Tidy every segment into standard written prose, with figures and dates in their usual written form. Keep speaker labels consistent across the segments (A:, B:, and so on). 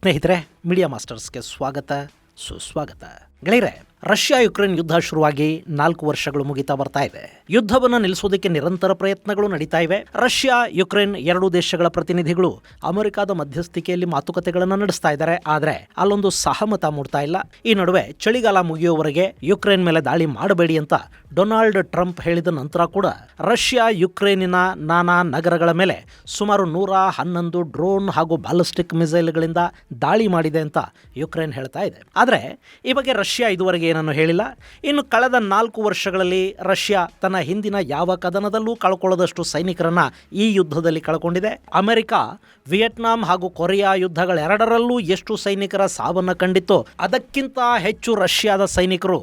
A: ಸ್ನೇಹಿತರೆ, ಮೀಡಿಯಾ ಮಾಸ್ಟರ್ಸ್ಗೆ ಸ್ವಾಗತ, ಸುಸ್ವಾಗತ. ಗೆಳೆಯರೆ, ರಷ್ಯಾ ಯುಕ್ರೇನ್ ಯುದ್ಧ ಶುರುವಾಗಿ 4 ವರ್ಷಗಳು ಮುಗಿತಾ ಬರ್ತಾ ಇದೆ. ಯುದ್ಧವನ್ನು ನಿಲ್ಲಿಸೋದಕ್ಕೆ ನಿರಂತರ ಪ್ರಯತ್ನಗಳು ನಡೀತಾ ಇವೆ. ರಷ್ಯಾ ಯುಕ್ರೇನ್ ಎರಡೂ ದೇಶಗಳ ಪ್ರತಿನಿಧಿಗಳು ಅಮೆರಿಕದ ಮಧ್ಯಸ್ಥಿಕೆಯಲ್ಲಿ ಮಾತುಕತೆಗಳನ್ನು ನಡೆಸ್ತಾ ಇದ್ದಾರೆ. ಆದರೆ ಅಲ್ಲೊಂದು ಸಹಮತ ಮೂಡ್ತಾ ಇಲ್ಲ. ಈ ನಡುವೆ ಚಳಿಗಾಲ ಮುಗಿಯುವವರೆಗೆ ಯುಕ್ರೇನ್ ಮೇಲೆ ದಾಳಿ ಮಾಡಬೇಡಿ ಅಂತ ಡೊನಾಲ್ಡ್ ಟ್ರಂಪ್ ಹೇಳಿದ ನಂತರ ಕೂಡ ರಷ್ಯಾ ಯುಕ್ರೇನಿನ ನಾನಾ ನಗರಗಳ ಮೇಲೆ ಸುಮಾರು 111 ಡ್ರೋನ್ ಹಾಗೂ ಬ್ಯಾಲಿಸ್ಟಿಕ್ ಮಿಸೈಲ್ಗಳಿಂದ ದಾಳಿ ಮಾಡಿದೆ ಅಂತ ಯುಕ್ರೇನ್ ಹೇಳ್ತಾ ಇದೆ. ಆದರೆ ಈ ಬಗ್ಗೆ ರಷ್ಯಾ ಇದುವರೆಗೆ ಏನನ್ನು ಹೇಳಿಲ್ಲ. ಇನ್ನು ಕಳೆದ 4 ವರ್ಷಗಳಲ್ಲಿ ರಷ್ಯಾ ತನ್ನ ಹಿಂದಿನ ಯಾವ ಕದನದಲ್ಲೂ ಕಳ್ಕೊಳ್ಳದಷ್ಟು ಸೈನಿಕರನ್ನ ಈ ಯುದ್ಧದಲ್ಲಿ ಕಳ್ಕೊಂಡಿದೆ. ಅಮೆರಿಕ ವಿಯೆಟ್ನಾಂ ಹಾಗೂ ಕೊರಿಯಾ ಯುದ್ಧಗಳೆರಡರಲ್ಲೂ ಎಷ್ಟು ಸೈನಿಕರ ಸಾವನ್ನು ಕಂಡಿತ್ತೋ ಅದಕ್ಕಿಂತ ಹೆಚ್ಚು ರಷ್ಯಾದ ಸೈನಿಕರು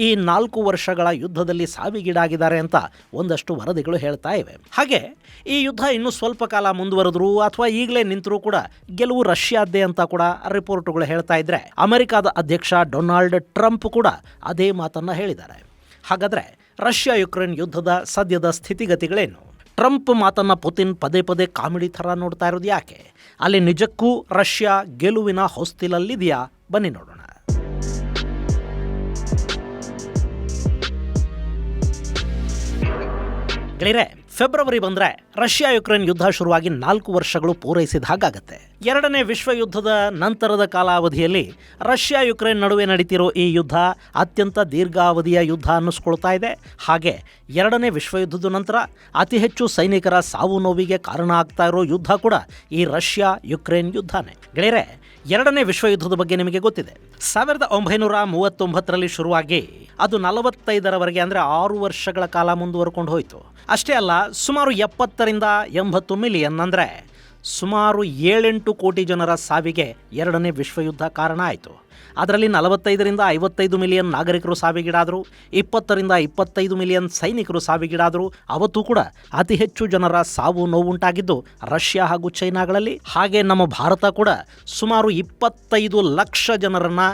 A: ಈ 4 ವರ್ಷಗಳ ಯುದ್ಧದಲ್ಲಿ ಸಾವಿಗೀಡಾಗಿದ್ದಾರೆ ಅಂತ ಒಂದಷ್ಟು ವರದಿಗಳು ಹೇಳ್ತಾ ಇವೆ. ಹಾಗೆ ಈ ಯುದ್ಧ ಇನ್ನೂ ಸ್ವಲ್ಪ ಕಾಲ ಮುಂದುವರೆದ್ರು ಅಥವಾ ಈಗಲೇ ನಿಂತರೂ ಕೂಡ ಗೆಲುವು ರಷ್ಯಾದ್ದೇ ಅಂತ ಕೂಡ ರಿಪೋರ್ಟ್ಗಳು ಹೇಳ್ತಾ ಇದ್ರೆ, ಅಮೆರಿಕದ ಅಧ್ಯಕ್ಷ ಡೊನಾಲ್ಡ್ ಟ್ರಂಪ್ ಕೂಡ ಅದೇ ಮಾತನ್ನ ಹೇಳಿದ್ದಾರೆ. ಹಾಗಾದ್ರೆ ರಷ್ಯಾ ಯುಕ್ರೇನ್ ಯುದ್ಧದ ಸದ್ಯದ ಸ್ಥಿತಿಗತಿಗಳೇನು? ಟ್ರಂಪ್ ಮಾತನ್ನ ಪುತಿನ್ ಪದೇ ಪದೇ ಕಾಮಿಡಿ ಥರ ನೋಡ್ತಾ ಇರೋದು ಯಾಕೆ? ಅಲ್ಲಿ ನಿಜಕ್ಕೂ ರಷ್ಯಾ ಗೆಲುವಿನ ಹೊಸ್ತಿಲಲ್ಲಿದೆಯಾ? ಬನ್ನಿ ನೋಡೋಣ. ಗೆಳೆಯರೆ, ಫೆಬ್ರವರಿ ಬಂದರೆ ರಷ್ಯಾ ಯುಕ್ರೇನ್ ಯುದ್ಧ ಶುರುವಾಗಿ 4 ವರ್ಷಗಳು ಪೂರೈಸಿದ ಹಾಗಾಗತ್ತೆ. ಎರಡನೇ ವಿಶ್ವ ಯುದ್ಧದ ನಂತರದ ಕಾಲಾವಧಿಯಲ್ಲಿ ರಷ್ಯಾ ಯುಕ್ರೇನ್ ನಡುವೆ ನಡೀತಿರೋ ಈ ಯುದ್ಧ ಅತ್ಯಂತ ದೀರ್ಘಾವಧಿಯ ಯುದ್ಧ ಅನ್ನಿಸ್ಕೊಳ್ತಾ ಇದೆ. ಹಾಗೆ ಎರಡನೇ ವಿಶ್ವ ಯುದ್ಧದ ನಂತರ ಅತಿ ಹೆಚ್ಚು ಸೈನಿಕರ ಸಾವು ನೋವಿಗೆ ಕಾರಣ ಆಗ್ತಾ ಇರೋ ಯುದ್ಧ ಕೂಡ ಈ ರಷ್ಯಾ ಯುಕ್ರೇನ್ ಯುದ್ಧನೇ. ಗೆಳೆಯರೆ, ಎರಡನೇ ವಿಶ್ವ ಯುದ್ಧದ ಬಗ್ಗೆ ನಿಮಗೆ ಗೊತ್ತಿದೆ. 1939ರಲ್ಲಿ ಶುರುವಾಗಿ ಅದು 45ರವರೆಗೆ ಅಂದರೆ 6 ವರ್ಷಗಳ ಕಾಲ ಮುಂದುವರ್ಕೊಂಡು ಹೋಯಿತು. ಅಷ್ಟೇ ಅಲ್ಲ, ಸುಮಾರು 70ರಿಂದ 80 ಮಿಲಿಯನ್ ಅಂದರೆ ಸುಮಾರು 7-8 ಕೋಟಿ ಜನರ ಸಾವಿಗೆ ಎರಡನೇ ವಿಶ್ವಯುದ್ಧ ಕಾರಣ ಆಯಿತು. ಅದರಲ್ಲಿ 45ರಿಂದ 55 ಮಿಲಿಯನ್ ನಾಗರಿಕರು ಸಾವಿಗೀಡಾದರು, 20ರಿಂದ 25 ಮಿಲಿಯನ್ ಸೈನಿಕರು ಸಾವಿಗೀಡಾದರು. ಅವತ್ತು ಕೂಡ ಅತಿ ಹೆಚ್ಚು ಜನರ ಸಾವು ನೋವುಂಟಾಗಿದ್ದು ರಷ್ಯಾ ಹಾಗೂ ಚೈನಾಗಳಲ್ಲಿ. ಹಾಗೆ ನಮ್ಮ ಭಾರತ ಕೂಡ ಸುಮಾರು 25 ಲಕ್ಷ ಜನರನ್ನ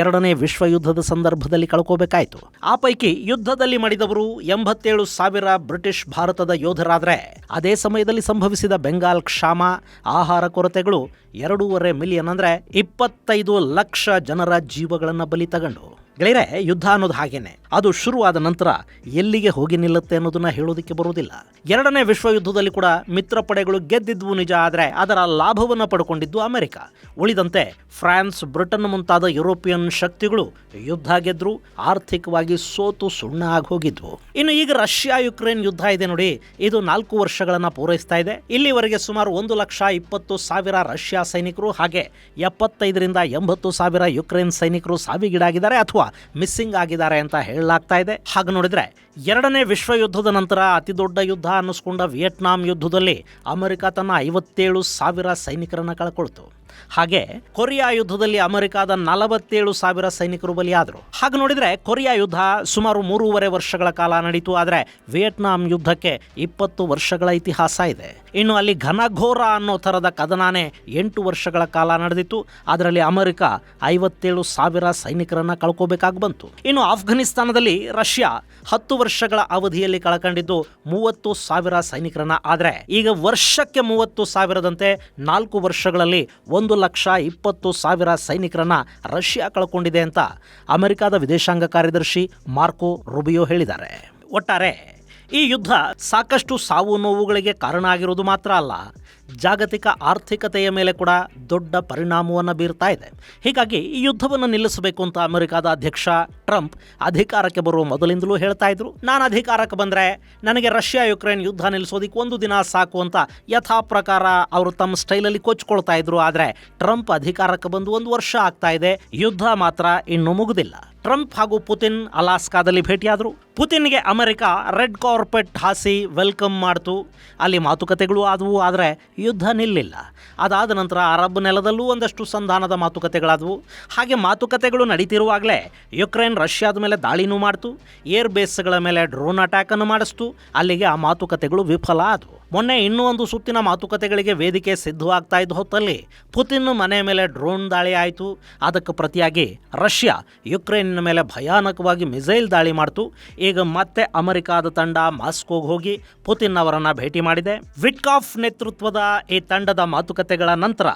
A: ಎರಡನೇ ವಿಶ್ವಯುದ್ಧದ ಸಂದರ್ಭದಲ್ಲಿ ಕಳ್ಕೋಬೇಕಾಯಿತು. ಆ ಪೈಕಿ ಯುದ್ಧದಲ್ಲಿ ಮಡಿದವರು 87,000 ಬ್ರಿಟಿಷ್ ಭಾರತದ ಯೋಧರಾದರೆ ಅದೇ ಸಮಯದಲ್ಲಿ ಸಂಭವಿಸಿದ ಬೆಂಗಾಲ್ ಕ್ಷಾಮ, ಆಹಾರ ಕೊರತೆಗಳು 2.5 ಮಿಲಿಯನ್ ಅಂದರೆ 25 ಲಕ್ಷ ಜನರ ಜೀವಗಳನ್ನು ಬಲಿ ತಗೊಂಡು. ಗೆಳೆಯರೆ, ಯುದ್ಧ ಅನ್ನೋದು ಹಾಗೇನೆ, ಅದು ಶುರುವಾದ ನಂತರ ಎಲ್ಲಿಗೆ ಹೋಗಿ ನಿಲ್ಲುತ್ತೆ ಅನ್ನೋದನ್ನ ಹೇಳೋದಕ್ಕೆ ಬರೋದಿಲ್ಲ. ಎರಡನೇ ವಿಶ್ವಯುದ್ಧದಲ್ಲಿ ಕೂಡ ಮಿತ್ರ ಪಡೆಗಳು ಗೆದ್ದಿದ್ವು ನಿಜ, ಆದರೆ ಅದರ ಲಾಭವನ್ನು ಪಡ್ಕೊಂಡಿದ್ದು ಅಮೆರಿಕ. ಉಳಿದಂತೆ ಫ್ರಾನ್ಸ್, ಬ್ರಿಟನ್ ಮುಂತಾದ ಯುರೋಪಿಯನ್ ಶಕ್ತಿಗಳು ಯುದ್ಧ ಗೆದ್ರು, ಆರ್ಥಿಕವಾಗಿ ಸೋತು ಸುಣ್ಣ ಆಗಿ ಹೋಗಿದ್ವು. ಇನ್ನು ಈಗ ರಷ್ಯಾ ಯುಕ್ರೇನ್ ಯುದ್ಧ ಇದೆ ನೋಡಿ, ಇದು 4 ವರ್ಷಗಳನ್ನು ಪೂರೈಸ್ತಾ ಇದೆ. ಇಲ್ಲಿವರೆಗೆ ಸುಮಾರು 1,20,000 ರಷ್ಯಾ ಸೈನಿಕರು ಹಾಗೆ 75ರಿಂದ 80,000 ಯುಕ್ರೇನ್ ಸೈನಿಕರು ಸಾವಿಗೀಡಾಗಿದ್ದಾರೆ ಅಥವಾ ಮಿಸ್ಸಿಂಗ್ ಆಗಿದ್ದಾರೆ ಅಂತ ಹೇಳಲಾಗ್ತಾ ಇದೆ. ಹಾಗೆ ನೋಡಿದ್ರೆ ಎರಡನೇ ವಿಶ್ವಯುದ್ಧದ ನಂತರ ಅತಿ ದೊಡ್ಡ ಯುದ್ಧ ಅನ್ನಿಸ್ಕೊಂಡ ವಿಯೆಟ್ನಾಂ ಯುದ್ಧದಲ್ಲಿ ಅಮೆರಿಕ ತನ್ನ 57,000 ಸೈನಿಕರನ್ನು ಕಳ್ಕೊಳ್ತು. ಹಾಗೆ ಕೊರಿಯಾ ಯುದ್ಧದಲ್ಲಿ ಅಮೆರಿಕದ 47,000 ಸೈನಿಕರು ಬಲಿಯಾದರು. ಹಾಗೆ ನೋಡಿದ್ರೆ ಕೊರಿಯಾ ಯುದ್ಧ ಸುಮಾರು 3.5 ವರ್ಷಗಳ ಕಾಲ ನಡೀತು. ಆದರೆ ವಿಯೆಟ್ನಾಂ ಯುದ್ಧಕ್ಕೆ 20 ವರ್ಷಗಳ ಇತಿಹಾಸ ಇದೆ. ಇನ್ನು ಅಲ್ಲಿ ಘನಘೋರ ಅನ್ನೋ ಥರದ ಕದನಾನೇ 8 ವರ್ಷಗಳ ಕಾಲ ನಡೆದಿತ್ತು. ಅದರಲ್ಲಿ ಅಮೆರಿಕ 57,000 ಸೈನಿಕರನ್ನ ಕಳ್ಕೋಬೇಕಾಗಿ ಬಂತು. ಇನ್ನು ಆಫ್ಘನಿಸ್ತಾನದಲ್ಲಿ ರಷ್ಯಾ 10 ವರ್ಷಗಳ ಅವಧಿಯಲ್ಲಿ ಕಳ್ಕೊಂಡಿದ್ದು 30,000 ಸೈನಿಕರನ್ನ. ಆದರೆ ಈಗ ವರ್ಷಕ್ಕೆ 30,000ದಂತೆ 4 ವರ್ಷಗಳಲ್ಲಿ 1,20,000 ಸೈನಿಕರನ್ನ ರಷ್ಯಾ ಕಳ್ಕೊಂಡಿದೆ ಅಂತ ಅಮೆರಿಕದ ವಿದೇಶಾಂಗ ಕಾರ್ಯದರ್ಶಿ ಮಾರ್ಕೋ ರುಬಿಯೋ ಹೇಳಿದ್ದಾರೆ. ಒಟ್ಟಾರೆ ಈ ಯುದ್ಧ ಸಾಕಷ್ಟು ಸಾವು ನೋವುಗಳಿಗೆ ಕಾರಣ ಆಗಿರೋದು ಮಾತ್ರ ಅಲ್ಲ, ಜಾಗತಿಕ ಆರ್ಥಿಕತೆಯ ಮೇಲೆ ಕೂಡ ದೊಡ್ಡ ಪರಿಣಾಮವನ್ನು ಬೀರ್ತಾ ಇದೆ. ಹೀಗಾಗಿ ಈ ಯುದ್ಧವನ್ನು ನಿಲ್ಲಿಸಬೇಕು ಅಂತ ಅಮೆರಿಕದ ಅಧ್ಯಕ್ಷ ಟ್ರಂಪ್ ಅಧಿಕಾರಕ್ಕೆ ಬರುವ ಮೊದಲಿಂದಲೂ ಹೇಳ್ತಾ ಇದ್ರು. ನಾನು ಅಧಿಕಾರಕ್ಕೆ ಬಂದರೆ ನನಗೆ ರಷ್ಯಾ ಯುಕ್ರೇನ್ ಯುದ್ಧ ನಿಲ್ಲಿಸೋದಕ್ಕೆ 1 ದಿನ ಸಾಕು ಅಂತ ಯಥಾ ಪ್ರಕಾರ ಅವರು ತಮ್ಮ ಸ್ಟೈಲಲ್ಲಿ ಕೊಚ್ಕೊಳ್ತಾ ಇದ್ರು. ಆದರೆ ಟ್ರಂಪ್ ಅಧಿಕಾರಕ್ಕೆ ಬಂದು 1 ವರ್ಷ ಆಗ್ತಾ ಇದೆ, ಯುದ್ಧ ಮಾತ್ರ ಇನ್ನೂ ಮುಗುದಿಲ್ಲ. ಟ್ರಂಪ್ ಹಾಗೂ ಪುತಿನ್ ಅಲಾಸ್ಕಾದಲ್ಲಿ ಭೇಟಿಯಾದರು. ಪುತಿನ್ಗೆ ಅಮೆರಿಕ ರೆಡ್ ಕಾರ್ಪೆಟ್ ಹಾಸಿ ವೆಲ್ಕಮ್ ಮಾಡ್ತು. ಅಲ್ಲಿ ಮಾತುಕತೆಗಳು ಆದವು, ಆದರೆ ಯುದ್ಧ ನಿಲ್ಲಿಲ್ಲ. ಅದಾದ ನಂತರ ಅರಬ್ ನೆಲದಲ್ಲೂ ಒಂದಷ್ಟು ಸಂಧಾನದ ಮಾತುಕತೆಗಳಾದವು. ಹಾಗೆ ಮಾತುಕತೆಗಳು ನಡೀತಿರುವಾಗಲೇ ಯುಕ್ರೇನ್ ರಷ್ಯಾದ ಮೇಲೆ ದಾಳಿನೂ ಮಾಡ್ತು, ಏರ್ ಬೇಸ್ಗಳ ಮೇಲೆ ಡ್ರೋನ್ ಅಟ್ಯಾಕನ್ನು ಮಾಡಿಸ್ತು. ಅಲ್ಲಿಗೆ ಆ ಮಾತುಕತೆಗಳು ವಿಫಲ ಆದವು. ಮೊನ್ನೆ ಇನ್ನೂ ಒಂದು ಸುತ್ತಿನ ಮಾತುಕತೆಗಳಿಗೆ ವೇದಿಕೆ ಸಿದ್ಧವಾಗ್ತಾ ಇದ್ದ ಹೊತ್ತಲ್ಲಿ ಪುತಿನ್ ಮನೆ ಮೇಲೆ ಡ್ರೋನ್ ದಾಳಿ ಆಯಿತು. ಅದಕ್ಕೆ ಪ್ರತಿಯಾಗಿ ರಷ್ಯಾ ಯುಕ್ರೇನಿನ ಮೇಲೆ ಭಯಾನಕವಾಗಿ ಮಿಸೈಲ್ ದಾಳಿ ಮಾಡ್ತು. ಈಗ ಮತ್ತೆ ಅಮೆರಿಕಾದ ತಂಡ ಮಾಸ್ಕೋಗೆ ಹೋಗಿ ಪುತಿನ್ ಅವರನ್ನ ಭೇಟಿ ಮಾಡಿದೆ. ವಿಟ್ಕಾಫ್ ನೇತೃತ್ವದ ಈ ತಂಡದ ಮಾತುಕತೆಗಳ ನಂತರ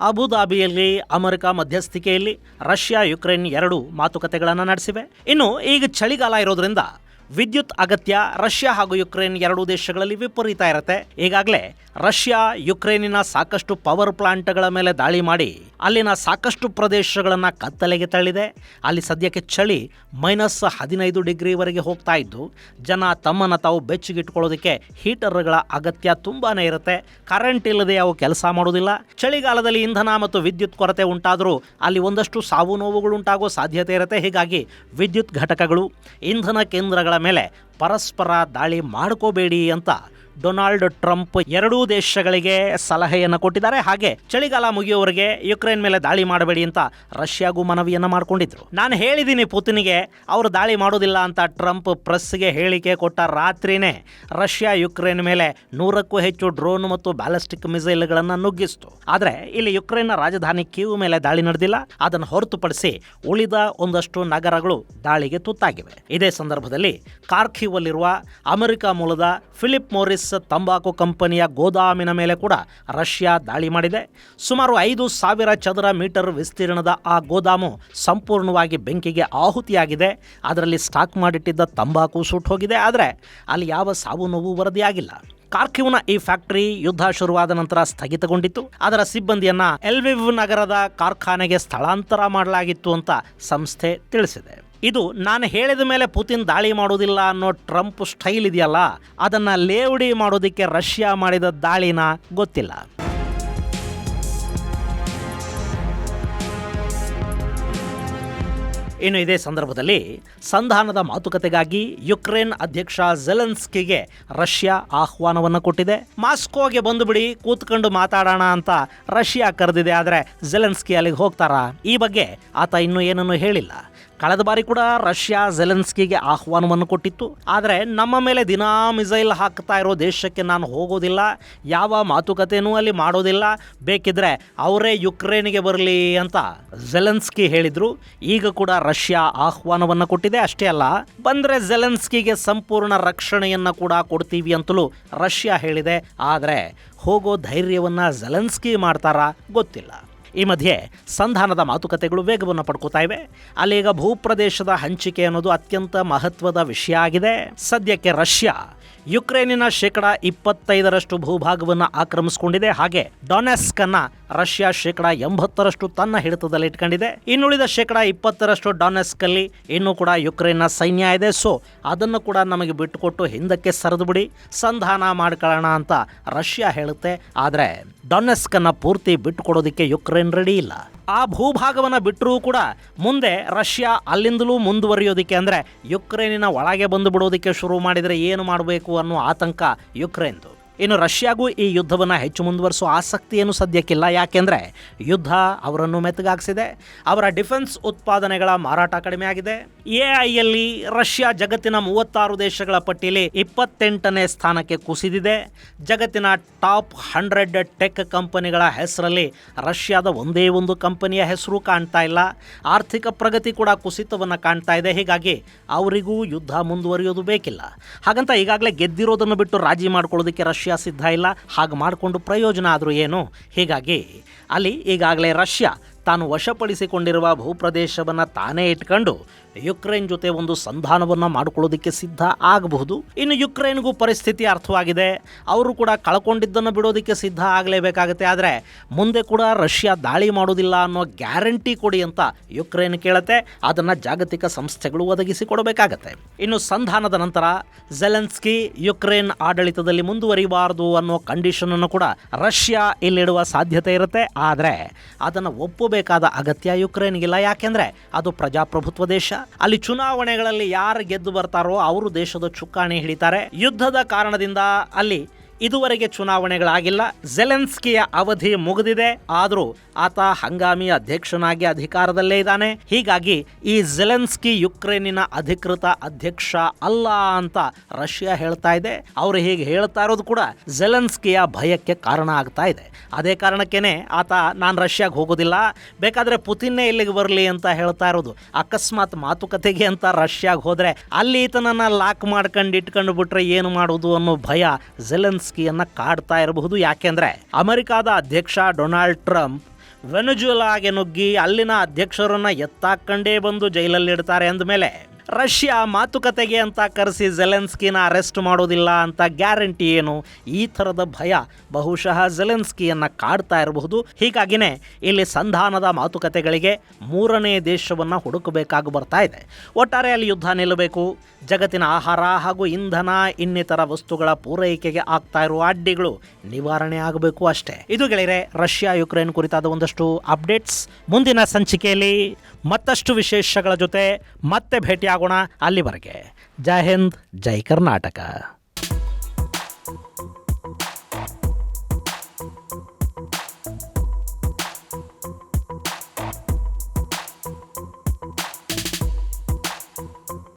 A: ಅಬುಧಾಬಿಯಲ್ಲಿ ಅಮೆರಿಕ ಮಧ್ಯಸ್ಥಿಕೆಯಲ್ಲಿ ರಷ್ಯಾ ಯುಕ್ರೇನ್ ಎರಡೂ ಮಾತುಕತೆಗಳನ್ನು ನಡೆಸಿವೆ. ಇನ್ನು ಈಗ ಚಳಿಗಾಲ ಇರೋದ್ರಿಂದ ವಿದ್ಯುತ್ ಅಗತ್ಯ ರಷ್ಯಾ ಹಾಗೂ ಯುಕ್ರೇನ್ ಎರಡೂ ದೇಶಗಳಲ್ಲಿ ವಿಪರೀತ ಇರುತ್ತೆ. ಈಗಾಗಲೇ ರಷ್ಯಾ ಯುಕ್ರೇನಿನ ಸಾಕಷ್ಟು ಪವರ್ ಪ್ಲಾಂಟ್ಗಳ ಮೇಲೆ ದಾಳಿ ಮಾಡಿ ಅಲ್ಲಿನ ಸಾಕಷ್ಟು ಪ್ರದೇಶಗಳನ್ನು ಕತ್ತಲೆಗೆ ತಳ್ಳಿದೆ. ಅಲ್ಲಿ ಸದ್ಯಕ್ಕೆ ಚಳಿ -15 ಡಿಗ್ರಿವರೆಗೆ ಹೋಗ್ತಾ ಇದ್ದು ಜನ ತಮ್ಮನ್ನು ತಾವು ಬೆಚ್ಚಗಿಟ್ಕೊಳ್ಳೋದಕ್ಕೆ ಹೀಟರ್ಗಳ ಅಗತ್ಯ ತುಂಬಾ ಇರುತ್ತೆ. ಕರೆಂಟ್ ಇಲ್ಲದೆ ಅವು ಕೆಲಸ ಮಾಡೋದಿಲ್ಲ. ಚಳಿಗಾಲದಲ್ಲಿ ಇಂಧನ ಮತ್ತು ವಿದ್ಯುತ್ ಕೊರತೆ ಉಂಟಾದರೂ ಅಲ್ಲಿ ಒಂದಷ್ಟು ಸಾವು ನೋವುಗಳು ಉಂಟಾಗೋ ಸಾಧ್ಯತೆ ಇರುತ್ತೆ. ಹೀಗಾಗಿ ವಿದ್ಯುತ್ ಘಟಕಗಳು, ಇಂಧನ ಕೇಂದ್ರಗಳ ಮೇಲೆ ಪರಸ್ಪರ ದಾಳಿ ಮಾಡ್ಕೋಬೇಡಿ ಅಂತ ಡೊನಾಲ್ಡ್ ಟ್ರಂಪ್ ಎರಡೂ ದೇಶಗಳಿಗೆ ಸಲಹೆಯನ್ನು ಕೊಟ್ಟಿದ್ದಾರೆ. ಹಾಗೆ ಚಳಿಗಾಲ ಮುಗಿಯುವವರೆಗೆ ಯುಕ್ರೇನ್ ಮೇಲೆ ದಾಳಿ ಮಾಡಬೇಡಿ ಅಂತ ರಷ್ಯಾಗೂ ಮನವಿಯನ್ನು ಮಾಡಿಕೊಂಡಿದ್ರು. ನಾನು ಹೇಳಿದ್ದೀನಿ ಪುತಿನ್ಗೆ ಅವರು ದಾಳಿ ಮಾಡೋದಿಲ್ಲ ಅಂತ. ಟ್ರಂಪ್ ಪ್ರೆಸ್ಗೆ ಹೇಳಿಕೆ ಕೊಟ್ಟ ರಾತ್ರಿನೇ ರಷ್ಯಾ ಯುಕ್ರೇನ್ ಮೇಲೆ 100ಕ್ಕೂ ಹೆಚ್ಚು ಡ್ರೋನ್ ಮತ್ತು ಬ್ಯಾಲಿಸ್ಟಿಕ್ ಮಿಸೈಲ್ಗಳನ್ನು ನುಗ್ಗಿಸಿತು. ಆದರೆ ಇಲ್ಲಿ ಯುಕ್ರೇನ್ನ ರಾಜಧಾನಿ ಕೀವ್ ಮೇಲೆ ದಾಳಿ ನಡೆದಿಲ್ಲ. ಅದನ್ನು ಹೊರತುಪಡಿಸಿ ಉಳಿದ ಒಂದಷ್ಟು ನಗರಗಳು ದಾಳಿಗೆ ತುತ್ತಾಗಿವೆ. ಇದೇ ಸಂದರ್ಭದಲ್ಲಿ ಕಾರ್ಖಿವ್ ಅಲ್ಲಿರುವ ಅಮೆರಿಕ ಮೂಲದ ಫಿಲಿಪ್ ಮೋರಿಸ್ ತಂಬಾಕು ಕಂಪನಿಯ ಗೋದಾಮಿನ ಮೇಲೆ ಕೂಡ ರಷ್ಯಾ ದಾಳಿ ಮಾಡಿದೆ. ಸುಮಾರು 5,000 ಚದರ ಮೀಟರ್ ವಿಸ್ತೀರ್ಣದ ಆ ಗೋದಾಮು ಸಂಪೂರ್ಣವಾಗಿ ಬೆಂಕಿಗೆ ಆಹುತಿಯಾಗಿದೆ. ಅದರಲ್ಲಿ ಸ್ಟಾಕ್ ಮಾಡಿಟ್ಟಿದ್ದ ತಂಬಾಕು ಸುಟ್ಟು ಹೋಗಿದೆ. ಆದರೆ ಅಲ್ಲಿ ಯಾವ ಸಾವು ನೋವು ವರದಿಯಾಗಿಲ್ಲ. ಕಾರ್ಖಿವ್ನ ಈ ಫ್ಯಾಕ್ಟರಿ ಯುದ್ಧ ಶುರುವಾದ ನಂತರ ಸ್ಥಗಿತಗೊಂಡಿತ್ತು. ಅದರ ಸಿಬ್ಬಂದಿಯನ್ನ ಎಲ್ವಿವ್ ನಗರದ ಕಾರ್ಖಾನೆಗೆ ಸ್ಥಳಾಂತರ ಮಾಡಲಾಗಿತ್ತು ಅಂತ ಸಂಸ್ಥೆ ತಿಳಿಸಿದೆ. ಇದು ನಾನು ಹೇಳಿದ ಮೇಲೆ ಪುತಿನ್ ದಾಳಿ ಮಾಡೋದಿಲ್ಲ ಅನ್ನೋ ಟ್ರಂಪ್ ಸ್ಟೈಲ್ ಇದೆಯಲ್ಲ, ಅದನ್ನು ಲೇವಡಿ ಮಾಡೋದಕ್ಕೆ ರಷ್ಯಾ ಮಾಡಿದ ದಾಳಿನ ಗೊತ್ತಿಲ್ಲ. ಇನ್ನು ಇದೇ ಸಂದರ್ಭದಲ್ಲಿ ಸಂಧಾನದ ಮಾತುಕತೆಗಾಗಿ ಯುಕ್ರೇನ್ ಅಧ್ಯಕ್ಷ ಝೆಲೆನ್ಸ್ಕಿಗೆ ರಷ್ಯಾ ಆಹ್ವಾನವನ್ನು ಕೊಟ್ಟಿದೆ. ಮಾಸ್ಕೋಗೆ ಬಂದುಬಿಡಿ, ಕೂತ್ಕೊಂಡು ಮಾತಾಡೋಣ ಅಂತ ರಷ್ಯಾ ಕರೆದಿದೆ. ಆದರೆ ಝೆಲೆನ್ಸ್ಕಿ ಅಲ್ಲಿಗೆ ಹೋಗ್ತಾರಾ? ಈ ಬಗ್ಗೆ ಆತ ಇನ್ನೂ ಏನನ್ನೂ ಹೇಳಿಲ್ಲ. ಕಳೆದ ಬಾರಿ ಕೂಡ ರಷ್ಯಾ ಝೆಲೆನ್ಸ್ಕಿಗೆ ಆಹ್ವಾನವನ್ನು ಕೊಟ್ಟಿತ್ತು. ಆದರೆ ನಮ್ಮ ಮೇಲೆ ದಿನಾ ಮಿಸೈಲ್ ಹಾಕ್ತಾ ಇರೋ ದೇಶಕ್ಕೆ ನಾನು ಹೋಗೋದಿಲ್ಲ, ಯಾವ ಮಾತುಕತೆನೂ ಅಲ್ಲಿ ಮಾಡೋದಿಲ್ಲ, ಬೇಕಿದ್ರೆ ಅವರೇ ಯುಕ್ರೇನ್ಗೆ ಬರಲಿ ಅಂತ ಝೆಲೆನ್ಸ್ಕಿ ಹೇಳಿದ್ರು. ಈಗ ಕೂಡ ರಷ್ಯಾ ಆಹ್ವಾನವನ್ನು ಕೊಟ್ಟಿದೆ. ಅಷ್ಟೇ ಅಲ್ಲ, ಬಂದರೆ ಝೆಲೆನ್ಸ್ಕಿಗೆ ಸಂಪೂರ್ಣ ರಕ್ಷಣೆಯನ್ನು ಕೂಡ ಕೊಡ್ತೀವಿ ಅಂತಲೂ ರಷ್ಯಾ ಹೇಳಿದೆ. ಆದರೆ ಹೋಗೋ ಧೈರ್ಯವನ್ನು ಝೆಲೆನ್ಸ್ಕಿ ಮಾಡ್ತಾರಾ ಗೊತ್ತಿಲ್ಲ. ಈ ಮಧ್ಯೆ ಸಂಧಾನದ ಮಾತುಕತೆಗಳು ವೇಗವನ್ನು ಪಡ್ಕೋತಾ ಇವೆ. ಅಲ್ಲೀಗ ಭೂಪ್ರದೇಶದ ಹಂಚಿಕೆ ಅನ್ನೋದು ಅತ್ಯಂತ ಮಹತ್ವದ ವಿಷಯ ಆಗಿದೆ. ಸದ್ಯಕ್ಕೆ ರಷ್ಯಾ ಯುಕ್ರೇನಿನ 25% ಭೂಭಾಗವನ್ನು ಆಕ್ರಮಿಸಿಕೊಂಡಿದೆ. ಹಾಗೆ ಡೊನೆಸ್ಕ್ ಅನ್ನ ರಷ್ಯಾ 80% ತನ್ನ ಹಿಡಿತದಲ್ಲಿ ಇಟ್ಕೊಂಡಿದೆ. ಇನ್ನುಳಿದ 20% ಡೊನೆಸ್ಕ್ ಅಲ್ಲಿ ಇನ್ನೂ ಕೂಡ ಯುಕ್ರೇನ್ನ ಸೈನ್ಯ ಇದೆ. ಸೊ ಅದನ್ನು ಕೂಡ ನಮಗೆ ಬಿಟ್ಟುಕೊಟ್ಟು ಹಿಂದಕ್ಕೆ ಸರಿದು ಬಿಡಿ, ಸಂಧಾನ ಮಾಡ್ಕೊಳ್ಳೋಣ ಅಂತ ರಷ್ಯಾ ಹೇಳುತ್ತೆ. ಆದರೆ ಡೊನೆಸ್ಕ್ ಅನ್ನ ಪೂರ್ತಿ ಬಿಟ್ಟುಕೊಡೋದಕ್ಕೆ ಯುಕ್ರೇನ್ ರೆಡಿ ಇಲ್ಲ. ಆ ಭೂಭಾಗವನ್ನು ಬಿಟ್ಟರೂ ಕೂಡ ಮುಂದೆ ರಷ್ಯಾ ಅಲ್ಲಿಂದಲೂ ಮುಂದುವರಿಯೋದಕ್ಕೆ, ಅಂದರೆ ಯುಕ್ರೇನಿನ ಒಳಗೆ ಬಂದು ಬಿಡೋದಕ್ಕೆ ಶುರು ಮಾಡಿದರೆ ಏನು ಮಾಡಬೇಕು ಅನ್ನೋ ಆತಂಕ ಯುಕ್ರೇನ್ದು. ಇನ್ನು ರಷ್ಯಾಗೂ ಈ ಯುದ್ಧವನ್ನು ಹೆಚ್ಚು ಮುಂದುವರಿಸೋ ಆಸಕ್ತಿ ಏನು ಸದ್ಯಕ್ಕಿಲ್ಲ. ಯಾಕೆಂದರೆ ಯುದ್ಧ ಅವರನ್ನು ಮೆತ್ತಗಾಗಿಸಿದೆ. ಅವರ ಡಿಫೆನ್ಸ್ ಉತ್ಪಾದನೆಗಳ ಮಾರಾಟ ಕಡಿಮೆ ಆಗಿದೆ. ಎಐಯಲ್ಲಿ ರಷ್ಯಾ ಜಗತ್ತಿನ 36 ದೇಶಗಳ ಪಟ್ಟಿಯಲ್ಲಿ 28ನೇ ಸ್ಥಾನಕ್ಕೆ ಕುಸಿದಿದೆ. ಜಗತ್ತಿನ ಟಾಪ್ 100 ಟೆಕ್ ಕಂಪನಿಗಳ ಹೆಸರಲ್ಲಿ ರಷ್ಯಾದ ಒಂದೇ ಒಂದು ಕಂಪನಿಯ ಹೆಸರು ಕಾಣ್ತಾ ಇಲ್ಲ. ಆರ್ಥಿಕ ಪ್ರಗತಿ ಕೂಡ ಕುಸಿತವನ್ನು ಕಾಣ್ತಾ ಇದೆ. ಹೀಗಾಗಿ ಅವರಿಗೂ ಯುದ್ಧ ಮುಂದುವರಿಯೋದು ಬೇಕಿಲ್ಲ. ಹಾಗಂತ ಈಗಾಗಲೇ ಗೆದ್ದಿರೋದನ್ನು ಬಿಟ್ಟು ರಾಜಿ ಮಾಡ್ಕೊಳ್ಳೋದಕ್ಕೆ ರಷ್ಯಾ ಸಿದ್ಧ ಇಲ್ಲ. ಹಾಗೆ ಮಾಡಿಕೊಂಡು ಪ್ರಯೋಜನ ಆದರೂ ಏನು? ಹೀಗಾಗಿ ಅಲ್ಲಿ ಈಗಾಗಲೇ ರಷ್ಯಾ ತಾನು ವಶಪಡಿಸಿಕೊಂಡಿರುವ ಭೂಪ್ರದೇಶವನ್ನು ತಾನೇ ಇಟ್ಕೊಂಡು ಯುಕ್ರೇನ್ ಜೊತೆ ಒಂದು ಸಂಧಾನವನ್ನು ಮಾಡಿಕೊಳ್ಳೋದಕ್ಕೆ ಸಿದ್ಧ ಆಗಬಹುದು. ಇನ್ನು ಯುಕ್ರೇನ್ಗೂ ಪರಿಸ್ಥಿತಿ ಅರ್ಥವಾಗಿದೆ. ಅವರು ಕೂಡ ಕಳ್ಕೊಂಡಿದ್ದನ್ನು ಬಿಡೋದಕ್ಕೆ ಸಿದ್ಧ ಆಗಲೇಬೇಕಾಗುತ್ತೆ. ಆದರೆ ಮುಂದೆ ಕೂಡ ರಷ್ಯಾ ದಾಳಿ ಮಾಡೋದಿಲ್ಲ ಅನ್ನೋ ಗ್ಯಾರಂಟಿ ಕೊಡಿ ಅಂತ ಯುಕ್ರೇನ್ ಕೇಳುತ್ತೆ. ಅದನ್ನು ಜಾಗತಿಕ ಸಂಸ್ಥೆಗಳು ಒದಗಿಸಿಕೊಡಬೇಕಾಗತ್ತೆ. ಇನ್ನು ಸಂಧಾನದ ನಂತರ ಝೆಲೆನ್ಸ್ಕಿ ಯುಕ್ರೇನ್ ಆಡಳಿತದಲ್ಲಿ ಮುಂದುವರಿಬಾರದು ಅನ್ನೋ ಕಂಡೀಷನನ್ನು ಕೂಡ ರಷ್ಯಾ ಇಲ್ಲಿಡುವ ಸಾಧ್ಯತೆ ಇರುತ್ತೆ. ಆದರೆ ಅದನ್ನು ಒಪ್ಪಬೇಕಾದ ಅಗತ್ಯ ಯುಕ್ರೇನ್ಗಿಲ್ಲ. ಯಾಕೆಂದರೆ ಅದು ಪ್ರಜಾಪ್ರಭುತ್ವ ದೇಶ. ಅಲ್ಲಿ ಚುನಾವಣೆಗಳಲ್ಲಿ ಯಾರು ಗೆದ್ದು ಬರ್ತಾರೋ ಅವರು ದೇಶದ ಚುಕ್ಕಾಣಿ ಹಿಡಿತಾರೆ. ಯುದ್ಧದ ಕಾರಣದಿಂದ ಅಲ್ಲಿ ಇದುವರೆಗೆ ಚುನಾವಣೆಗಳಾಗಿಲ್ಲ. ಝೆಲೆನ್ಸ್ಕಿಯ ಅವಧಿ ಮುಗಿದಿದೆ. ಆದರೂ ಆತ ಹಂಗಾಮಿ ಅಧ್ಯಕ್ಷನಾಗಿ ಅಧಿಕಾರದಲ್ಲೇ ಇದ್ದಾನೆ. ಹೀಗಾಗಿ ಈ ಝೆಲೆನ್ಸ್ಕಿ ಯುಕ್ರೇನಿನ ಅಧಿಕೃತ ಅಧ್ಯಕ್ಷ ಅಲ್ಲ ಅಂತ ರಷ್ಯಾ ಹೇಳ್ತಾ ಇದೆ. ಅವರು ಹೀಗೆ ಹೇಳ್ತಾ ಇರೋದು ಕೂಡ ಝೆಲೆನ್ಸ್ಕಿಯ ಭಯಕ್ಕೆ ಕಾರಣ ಆಗ್ತಾ ಇದೆ. ಅದೇ ಕಾರಣಕ್ಕೇನೆ ಆತ ನಾನು ರಷ್ಯಾಗೆ ಹೋಗೋದಿಲ್ಲ, ಬೇಕಾದರೆ ಪುತಿನ್ನೇ ಇಲ್ಲಿಗೆ ಬರಲಿ ಅಂತ ಹೇಳ್ತಾ ಇರೋದು. ಅಕಸ್ಮಾತ್ ಮಾತುಕತೆಗೆ ಅಂತ ರಷ್ಯಾಗೆ ಹೋದರೆ ಅಲ್ಲಿ ಈತನನ್ನು ಲಾಕ್ ಮಾಡ್ಕೊಂಡು ಇಟ್ಕೊಂಡು ಬಿಟ್ರೆ ಏನು ಮಾಡೋದು ಅನ್ನೋ ಭಯ ಝೆಲೆನ್ಸ್ಕಿ ಜೆಲೆನ್ಸ್ಕಿಯನ್ನ ಕಾಡ್ತಾ ಇರಬಹುದು. ಯಾಕೆಂದ್ರೆ ಅಮೆರಿಕಾದ ಅಧ್ಯಕ್ಷ ಡೊನಾಲ್ಡ್ ಟ್ರಂಪ್ ವೆನೆಜುವೆಲಾಗೆ ನುಗ್ಗಿ ಅಲ್ಲಿನ ಅಧ್ಯಕ್ಷರನ್ನ ಎತ್ತಾಕೊಂಡೇ ಬಂದು ಜೈಲಲ್ಲಿಡ್ತಾರೆ ಅಂದಮೇಲೆ ರಷ್ಯಾ ಮಾತುಕತೆಗೆ ಅಂತ ಕರೆಸಿ ಜೆಲೆನ್ಸ್ಕಿನ ಅರೆಸ್ಟ್ ಮಾಡೋದಿಲ್ಲ ಅಂತ ಗ್ಯಾರಂಟಿ ಏನು? ಈ ಥರದ ಭಯ ಬಹುಶಃ ಜೆಲೆನ್ಸ್ಕಿಯನ್ನು ಕಾಡ್ತಾ ಇರಬಹುದು. ಹೀಗಾಗಿನೇ ಇಲ್ಲಿ ಸಂಧಾನದ ಮಾತುಕತೆಗಳಿಗೆ ಮೂರನೇ ದೇಶವನ್ನು ಹುಡುಕಬೇಕಾಗಿ ಬರ್ತಾ ಇದೆ. ಒಟ್ಟಾರೆ ಅಲ್ಲಿ ಯುದ್ಧ ನಿಲ್ಲಬೇಕು, ಜಗತ್ತಿನ ಆಹಾರ ಹಾಗೂ ಇಂಧನ ಇನ್ನಿತರ ವಸ್ತುಗಳ ಪೂರೈಕೆಗೆ ಆಗ್ತಾ ಇರುವ ಅಡ್ಡಿಗಳು ನಿವಾರಣೆ ಆಗಬೇಕು ಅಷ್ಟೇ. ಇದು ಗೆಳೆಯರೆ ರಷ್ಯಾ ಯುಕ್ರೇನ್ ಕುರಿತಾದ ಒಂದಷ್ಟು ಅಪ್ಡೇಟ್ಸ್. ಮುಂದಿನ ಸಂಚಿಕೆಯಲ್ಲಿ ಮತ್ತಷ್ಟು ವಿಶೇಷಗಳ ಜೊತೆ ಮತ್ತೆ ಭೇಟಿಯಾಗೋಣ. ಅಲ್ಲಿವರೆಗೆ ಜೈ ಹಿಂದ್, ಜೈ ಕರ್ನಾಟಕ.